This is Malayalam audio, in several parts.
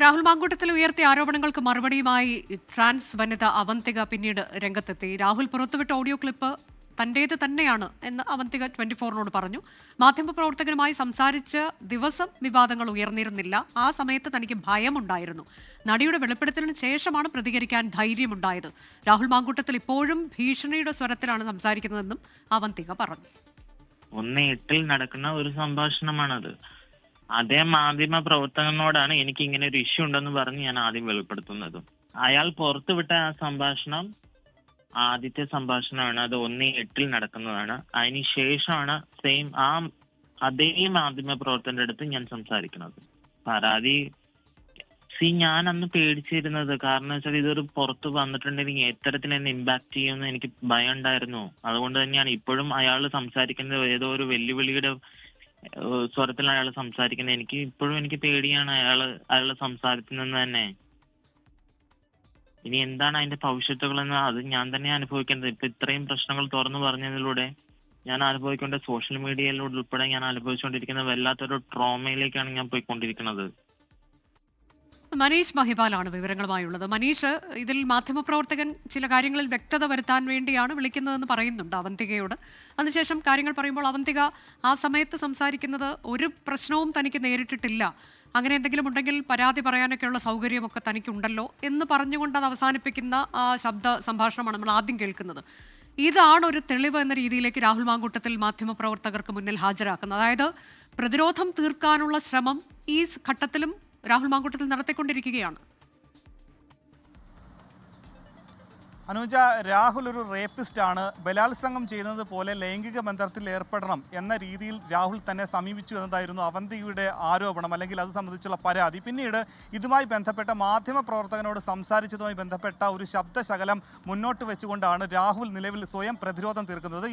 രാഹുൽ മാങ്കൂട്ടത്തിൽ ഉയർത്തിയ ആരോപണങ്ങൾക്ക് മറുപടിയുമായി ട്രാൻസ് വനിത അവന്തിക പിന്നീട് രംഗത്തെത്തി. രാഹുൽ പുറത്തുവിട്ട ഓഡിയോ ക്ലിപ്പ് തന്റേത് തന്നെയാണ് എന്ന് അവന്തിക 24-നോട് പറഞ്ഞു. മാധ്യമപ്രവർത്തകനുമായി സംസാരിച്ച ദിവസം വിവാദങ്ങൾ ഉയർന്നിരുന്നില്ല. ആ സമയത്ത് തനിക്ക് ഭയമുണ്ടായിരുന്നു. നടിയുടെ വെളിപ്പെടുത്തലിന് ശേഷമാണ് പ്രതികരിക്കാൻ ധൈര്യമുണ്ടായത്. രാഹുൽ മാങ്കൂട്ടത്തിൽ ഇപ്പോഴും ഭീഷണിയുടെ സ്വരത്തിലാണ് സംസാരിക്കുന്നതെന്നും അവന്തിക പറഞ്ഞു. 1:08 നടക്കുന്ന ഒരു സംഭാഷണമാണത്. അതേ മാധ്യമ പ്രവർത്തകനോടാണ് എനിക്ക് ഇങ്ങനെ ഒരു ഇഷ്യൂ ഉണ്ടെന്ന് പറഞ്ഞ് ഞാൻ ആദ്യം വെളിപ്പെടുത്തുന്നത്. അയാൾ പുറത്തുവിട്ട ആ സംഭാഷണം ആദ്യത്തെ സംഭാഷണമാണ്. അത് 1:08 നടക്കുന്നതാണ്. അതിന് ശേഷമാണ് അതേ മാധ്യമ പ്രവർത്തകന്റെ അടുത്ത് ഞാൻ സംസാരിക്കുന്നത്. പരാതി ഞാൻ അന്ന് പേടിച്ചിരുന്നത് കാരണം വെച്ചാൽ ഇതൊരു പുറത്ത് വന്നിട്ടുണ്ടെങ്കിൽ എത്തരത്തിൽ എന്നെ ഇമ്പാക്ട് ചെയ്യുമെന്ന് എനിക്ക് ഭയം ഉണ്ടായിരുന്നു. അതുകൊണ്ട് തന്നെയാണ് ഇപ്പോഴും അയാൾ സംസാരിക്കുന്നത് ഏതോ ഒരു വെല്ലുവിളിയുടെ സ്വരത്തിൽ അയാൾ സംസാരിക്കുന്നത്. എനിക്ക് പേടിയാണ് അയാളുടെ സംസാരത്തിൽ നിന്ന് തന്നെ. ഇനി എന്താണ് അതിന്റെ ഭവിഷ്യത്തുകളെന്ന് അത് ഞാൻ തന്നെ അനുഭവിക്കേണ്ടത്. ഇപ്പൊ ഇത്രയും പ്രശ്നങ്ങൾ തുറന്നു പറഞ്ഞതിലൂടെ ഞാൻ അനുഭവിക്കേണ്ട സോഷ്യൽ മീഡിയയിലൂടെ ഉൾപ്പെടെ ഞാൻ അനുഭവിച്ചുകൊണ്ടിരിക്കുന്ന വല്ലാത്തൊരു ട്രോമയിലേക്കാണ് ഞാൻ പോയിക്കൊണ്ടിരിക്കുന്നത്. മനീഷ് മഹിപാലാണ് വിവരങ്ങളുമായുള്ളത്. മനീഷ്, ഇതിൽ മാധ്യമപ്രവർത്തകൻ ചില കാര്യങ്ങളിൽ വ്യക്തത വരുത്താൻ വേണ്ടിയാണ് വിളിക്കുന്നതെന്ന് പറയുന്നുണ്ട് അവന്തികയോട്. അതിനുശേഷം കാര്യങ്ങൾ പറയുമ്പോൾ അവന്തിക ആ സമയത്ത് സംസാരിക്കുന്നത് ഒരു പ്രശ്നവും തനിക്ക് നേരിട്ടിട്ടില്ല, അങ്ങനെ എന്തെങ്കിലും ഉണ്ടെങ്കിൽ പരാതി പറയാനൊക്കെയുള്ള സൗകര്യമൊക്കെ തനിക്കുണ്ടല്ലോ എന്ന് പറഞ്ഞുകൊണ്ട് അത് അവസാനിപ്പിക്കുന്ന ആ ശബ്ദ സംഭാഷണമാണ് നമ്മൾ ആദ്യം കേൾക്കുന്നത്. ഇതാണ് ഒരു തെളിവ് എന്ന രീതിയിലേക്ക് രാഹുൽ മാങ്കൂട്ടത്തിൽ മാധ്യമപ്രവർത്തകർക്ക് മുന്നിൽ ഹാജരാക്കുന്നത്. അതായത് പ്രതിരോധം തീർക്കാനുള്ള ശ്രമം ഈ ഘട്ടത്തിലും രാഹുൽ മാങ്കൂട്ടത്തിൽ നടത്തിക്കൊണ്ടിരിക്കുകയാണ്. അനുജ, രാഹുൽ ഒരു റേപ്പിസ്റ്റ് ആണ്. ബലാത്സംഗം ചെയ്യുന്നത് പോലെ ലൈംഗിക ബന്ധത്തിൽ ഏർപ്പെടണം എന്ന രീതിയിൽ രാഹുൽ തന്നെ സമീപിച്ചു എന്നതായിരുന്നു അവന്തികയുടെ ആരോപണം, അല്ലെങ്കിൽ അത് സംബന്ധിച്ചുള്ള പരാതി. പിന്നീട് ഇതുമായി ബന്ധപ്പെട്ട മാധ്യമ പ്രവർത്തകനോട് സംസാരിച്ചതുമായി ബന്ധപ്പെട്ട ഒരു ശബ്ദശകലം മുന്നോട്ട് വെച്ചുകൊണ്ടാണ് രാഹുൽ നിലവിൽ സ്വയം പ്രതിരോധം തീർക്കുന്നത്.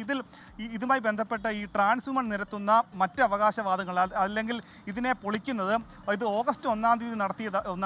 ഇതുമായി ബന്ധപ്പെട്ട ഈ ട്രാൻസ് വുമൺ നിരത്തുന്ന മറ്റ് അവകാശവാദങ്ങൾ അല്ലെങ്കിൽ ഇതിനെ പൊളിക്കുന്നത് ഇത് ഓഗസ്റ്റ് 1-ാം തീയതി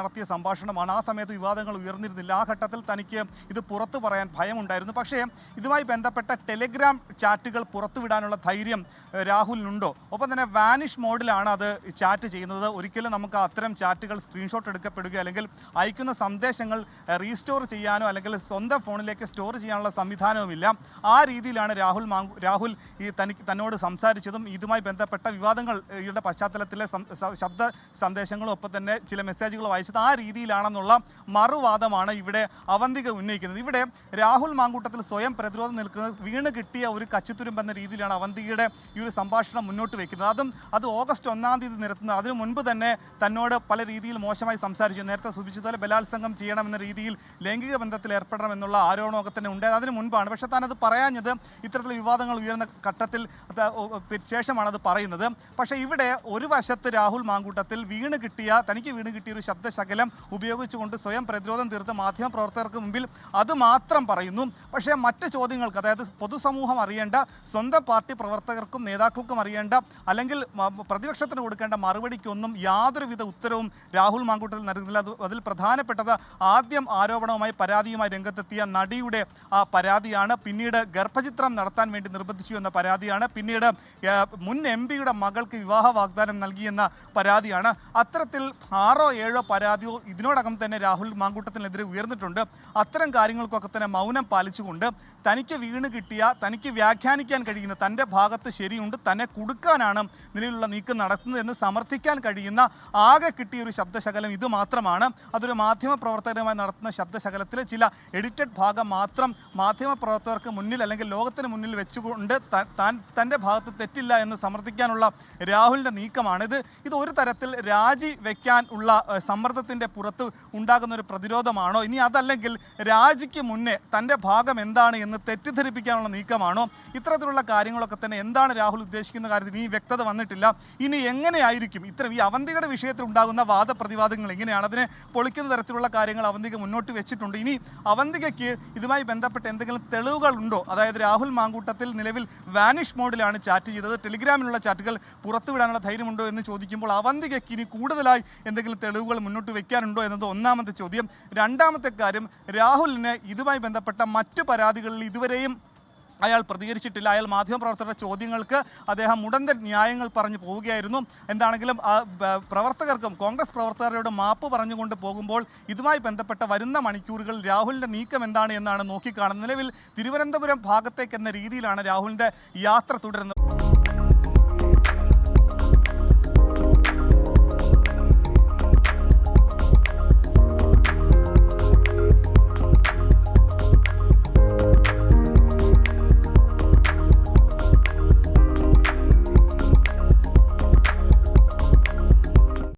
നടത്തിയ സംഭാഷണമാണ്. ആ സമയത്ത് വിവാദങ്ങൾ ഉയർന്നിരുന്നില്ല. ആ ഘട്ടത്തിൽ തനിക്ക് ഇത് പുറത്ത് പറയാൻ ഭയമുണ്ടായിരുന്നു. പക്ഷേ ഇതുമായി ബന്ധപ്പെട്ട ടെലിഗ്രാം ചാറ്റുകൾ പുറത്തുവിടാനുള്ള ധൈര്യം രാഹുലിനുണ്ടോ? ഒപ്പം തന്നെ വാനിഷ് മോഡിലാണ് അത് ചാറ്റ് ചെയ്യുന്നത്. ഒരിക്കലും നമുക്ക് അത്തരം ചാറ്റുകൾ സ്ക്രീൻഷോട്ട് എടുക്കപ്പെടുകയോ അല്ലെങ്കിൽ അയക്കുന്ന സന്ദേശങ്ങൾ റീസ്റ്റോർ ചെയ്യാനോ അല്ലെങ്കിൽ സ്വന്തം ഫോണിലേക്ക് സ്റ്റോർ ചെയ്യാനുള്ള സംവിധാനവുമില്ല. ആ രീതിയിലാണ് രാഹുൽ തന്നോട് സംസാരിച്ചതും ഇതുമായി ബന്ധപ്പെട്ട വിവാദങ്ങളുടെ പശ്ചാത്തലത്തിലെ ശബ്ദ സന്ദേശങ്ങളും ഒപ്പം തന്നെ ചില മെസ്സേജുകളും അയച്ചത് ആ രീതിയിലാണെന്നുള്ള മറുവാദമാണ് ഇവിടെ അവന്തിക ഉന്നയിക്കുന്നത്. ഇവിടെ രാഹുൽ മാങ്കൂട്ടത്തിൽ സ്വയം പ്രതിരോധം നിൽക്കുന്നത് വീണ് കിട്ടിയ ഒരു കച്ചിത്തുരുമ്പെന്ന രീതിയിലാണ് അവന്തികയുടെ ഈ ഒരു സംഭാഷണം മുന്നോട്ട് വയ്ക്കുന്നത്. അത് ഓഗസ്റ്റ് 1-ാം തീയതി നിരത്തുന്നത്. അതിനു മുൻപ് തന്നെ തന്നോട് പല രീതിയിൽ മോശമായി സംസാരിച്ചു. നേരത്തെ സൂചിപ്പിച്ചതുപോലെ ബലാത്സംഗം ചെയ്യണമെന്ന രീതിയിൽ ലൈംഗിക ബന്ധത്തിൽ ഏർപ്പെടണം എന്നുള്ള ആരോപണമൊക്കെ തന്നെ ഉണ്ടായത് അതിന് മുൻപാണ്. പക്ഷേ താനത് പറയാഞ്ഞത് ഇത്തരത്തിൽ വിവാദങ്ങൾ ഉയർന്ന ഘട്ടത്തിൽ ശേഷമാണ് അത് പറയുന്നത്. പക്ഷേ ഇവിടെ ഒരു വശത്ത് രാഹുൽ മാങ്കൂട്ടത്തിൽ തനിക്ക് വീണ് കിട്ടിയ ഒരു ശബ്ദശകലം ഉപയോഗിച്ചുകൊണ്ട് സ്വയം പ്രതിരോധം തീർത്ത് മാധ്യമപ്രവർത്തകർക്ക് മുമ്പിൽ അത് മാത്രം പറയുന്നു. പക്ഷേ മറ്റ് ചോദ്യങ്ങൾക്ക്, അതായത് പൊതുസമൂഹം അറിയേണ്ട, സ്വന്തം പാർട്ടി പ്രവർത്തകർക്കും നേതാക്കൾക്കും അറിയേണ്ട, അല്ലെങ്കിൽ പ്രതിപക്ഷത്തിന് കൊടുക്കേണ്ട മറുപടിക്കൊന്നും യാതൊരുവിധ ഉത്തരവും രാഹുൽ മാങ്കൂട്ടത്തിൽ നൽകുന്നില്ല. അതിൽ പ്രധാനപ്പെട്ടത് ആദ്യം ആരോപണവുമായി പരാതിയുമായി രംഗത്തെത്തിയ നടിയുടെ പരാതിയാണ്. പിന്നീട് ഗർഭചിത്രം നടത്താൻ വേണ്ടി നിർബന്ധിച്ചു എന്ന പരാതിയാണ്. പിന്നീട് മുൻ MP-യുടെ മകൾക്ക് വിവാഹ വാഗ്ദാനം നൽകിയെന്ന പരാതിയാണ്. അത്തരത്തിൽ 6-7 പരാതിയോ ഇതിനോടകം തന്നെ രാഹുൽ മാങ്കൂട്ടത്തിനെതിരെ ഉയർന്നിട്ടുണ്ട്. അത്തരം കാര്യങ്ങൾക്കൊക്കെ തന്നെ മൗനം പാലിച്ചുകൊണ്ട് തനിക്ക് വീണ് കിട്ടിയ, തനിക്ക് വ്യാഖ്യാനിക്കാൻ കഴിയുന്ന, തൻ്റെ ഭാഗത്ത് ശരിയുണ്ട്, തന്നെ കുടുക്കാനാണ് നിലവിലുള്ള നീക്കം നടത്തുന്നത് എന്ന് സമർത്ഥിക്കാൻ കഴിയുന്ന ആകെ കിട്ടിയ ഒരു ശബ്ദശകലം ഇത് മാത്രമാണ്. അതൊരു മാധ്യമ പ്രവർത്തകരുമായി നടത്തുന്ന ശബ്ദശകലത്തിലെ ചില എഡിറ്റഡ് ഭാഗം മാത്രം മാധ്യമപ്രവർത്തകർക്ക് മുന്നിൽ അല്ലെങ്കിൽ ലോകത്തിന് മുന്നിൽ വെച്ചുകൊണ്ട് തൻ്റെ ഭാഗത്ത് തെറ്റില്ല എന്ന് സമർത്ഥിക്കാനുള്ള രാഹുലിൻ്റെ നീക്കമാണ്. ഇത് ഒരു തരത്തിൽ രാജി വയ്ക്കാൻ ഉള്ള സമ്മർദ്ദത്തിൻ്റെ പുറത്ത് ഉണ്ടാകുന്ന ഒരു പ്രതിരോധമാണോ? ഇനി അതല്ലെങ്കിൽ രാജിക്ക് മുന്നേ തൻ്റെ ഭാഗം എന്താണ് എന്ന് തെറ്റിദ്ധരിപ്പിക്കാനുള്ള നീക്കമാണോ? ഇത്തരത്തിലുള്ള കാര്യങ്ങളൊക്കെ തന്നെ എന്താണ് രാഹുൽ ഉദ്ദേശിക്കുന്ന കാര്യത്തിൽ ഇനി വ്യക്തത വന്നിട്ടില്ല. ഇനി എങ്ങനെയായിരിക്കും ഈ അവന്തികയുടെ വിഷയത്തിൽ ഉണ്ടാകുന്ന വാദപ്രതിവാദങ്ങൾ എങ്ങനെയാണ്? അതിനെ പൊളിക്കുന്ന തരത്തിലുള്ള കാര്യങ്ങൾ അവന്തിക മുന്നോട്ട് വെച്ചിട്ടുണ്ട്. ഇനി അവന്തികയ്ക്ക് ഇതുമായി ബന്ധപ്പെട്ട് എന്തെങ്കിലും തെളിവുകൾ ഉണ്ടോ? അതായത് രാഹുൽ മാങ്കൂട്ടത്തിൽ നിലവിൽ വാനിഷ് മോഡിലാണ് ചാറ്റ് ചെയ്തത്, ടെലിഗ്രാമിലുള്ള ചാറ്റുകൾ പുറത്തുവിടാനുള്ള ധൈര്യമുണ്ടോ എന്ന് ചോദിക്കുമ്പോൾ അവന്തികയ്ക്ക് ഇനി കൂടുതലായി എന്തെങ്കിലും തെളിവുകൾ മുന്നോട്ട് വെക്കാനുണ്ടോ എന്നത് ഒന്നാമത്തെ ചോദ്യം. രണ്ടാമത്തെ കാര്യം, രാഹുലിന് ഇതുമായി ബന്ധപ്പെട്ട മറ്റു പരാതികളിൽ ഇതുവരെയും അയാൾ പ്രതികരിച്ചിട്ടില്ല. അയാൾ മാധ്യമപ്രവർത്തകരുടെ ചോദ്യങ്ങൾക്ക് അദ്ദേഹം മുടന്തൻ ന്യായങ്ങൾ പറഞ്ഞു പോവുകയായിരുന്നു. എന്താണെങ്കിലും പ്രവർത്തകർക്കും കോൺഗ്രസ് പ്രവർത്തകരോട് മാപ്പ് പറഞ്ഞുകൊണ്ട് പോകുമ്പോൾ ഇതുമായി ബന്ധപ്പെട്ട വരുന്ന മണിക്കൂറുകൾ രാഹുലിൻ്റെ നീക്കം എന്താണ് എന്നാണ് നോക്കിക്കാണുന്നത്. നിലവിൽ തിരുവനന്തപുരം ഭാഗത്തേക്ക് എന്ന രീതിയിലാണ് രാഹുലിൻ്റെ യാത്ര തുടരുന്നത്.